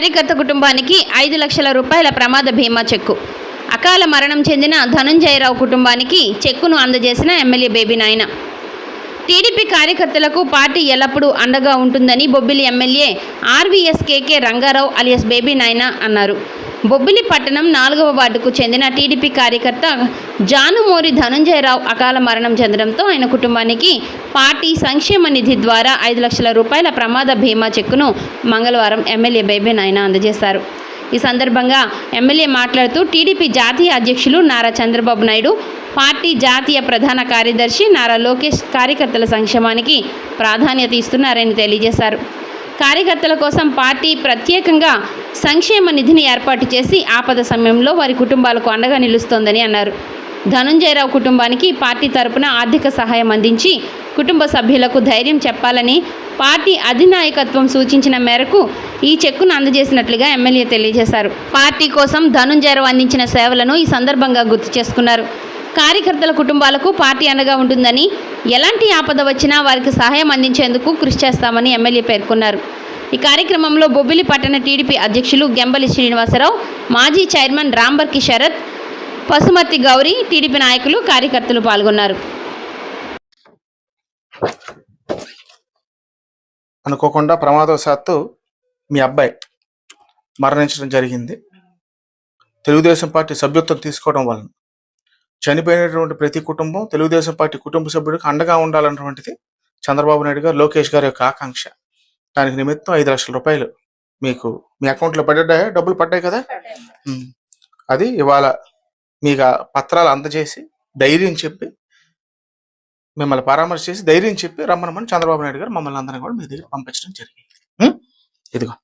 కార్యకర్త కుటుంబానికి 5 లక్షల రూపాయల ప్రమాద బీమా చెక్కు. అకాల మరణం చెందిన ధనుంజయరావు కుటుంబానికి చెక్కును అందజేసిన ఎమ్మెల్యే బేబీ నాయన. టీడీపీ కార్యకర్తలకు పార్టీ ఎల్లప్పుడూ అండగా ఉంటుందని బొబ్బిలి ఎమ్మెల్యే ఆర్వీఎస్ కేకే రంగారావు అలియాస్ బేబీ నాయన అన్నారు. బొబ్బిలి పట్టణం 4వ వార్డుకు చెందిన టీడీపీ కార్యకర్త జానుమూరి ధనుంజయరావు అకాల మరణం చెందడంతో ఆయన కుటుంబానికి పార్టీ సంక్షేమ నిధి ద్వారా 5 లక్షల రూపాయల ప్రమాద బీమా చెక్కును మంగళవారం ఎమ్మెల్యే బేబీ నాయన అందజేశారు. ఈ సందర్భంగా ఎమ్మెల్యే మాట్లాడుతూ టీడీపీ జాతీయ అధ్యక్షులు నారా చంద్రబాబు నాయుడు, పార్టీ జాతీయ ప్రధాన కార్యదర్శి నారా లోకేష్ కార్యకర్తల సంక్షేమానికి ప్రాధాన్యత ఇస్తున్నారని తెలియజేశారు. కార్యకర్తల కోసం పార్టీ ప్రత్యేకంగా సంక్షేమ నిధిని ఏర్పాటు చేసి ఆపద సమయంలో వారి కుటుంబాలకు అండగా నిలుస్తోందని అన్నారు. ధనుంజయరావు కుటుంబానికి పార్టీ తరపున ఆర్థిక సహాయం అందించి కుటుంబ సభ్యులకు ధైర్యం చెప్పాలని పార్టీ అధినాయకత్వం సూచించిన మేరకు ఈ చెక్కును అందజేసినట్లుగా ఎమ్మెల్యే తెలియజేశారు. పార్టీ కోసం ధనుంజయరావు అందించిన సేవలను ఈ సందర్భంగా గుర్తు చేసుకున్నారు. కార్యకర్తల కుటుంబాలకు పార్టీ అండగా ఉంటుందని, ఎలాంటి ఆపద వచ్చినా వారికి సహాయం అందించేందుకు కృషి చేస్తామని ఎమ్మెల్యే పేర్కొన్నారు. ఈ కార్యక్రమంలో బొబ్బిలి పట్టణ టీడీపీ అధ్యక్షులు గెంబలి శ్రీనివాసరావు, మాజీ చైర్మన్ రాంబర్కి శరత్, పసుమర్తి గౌరీ, టీడీపీ నాయకులు, కార్యకర్తలు పాల్గొన్నారు. అనుకోకుండా ప్రమాదవశాత్తు మీ అబ్బాయి మరణించడం జరిగింది. తెలుగుదేశం పార్టీ సభ్యత్వం తీసుకోవడం వలన చనిపోయినటువంటి ప్రతి కుటుంబం తెలుగుదేశం పార్టీ కుటుంబ సభ్యుడికి అండగా ఉండాలన్నటువంటిది చంద్రబాబు నాయుడు గారు, లోకేష్ గారి యొక్క ఆకాంక్ష. దానికి నిమిత్తం 5 లక్షల రూపాయలు మీకు మీ అకౌంట్లో పడ్డాయా? డబ్బులు పడ్డాయి కదా. అది ఇవాళ మీకు పత్రాలు అందజేసి ధైర్యం చెప్పి మిమ్మల్ని పరామర్శ చేసి ధైర్యం చెప్పి రమ్మనమని చంద్రబాబు నాయుడు గారు మమ్మల్ని అందరినీ కూడా మీ దగ్గర పంపించడం జరిగింది. ఇదిగో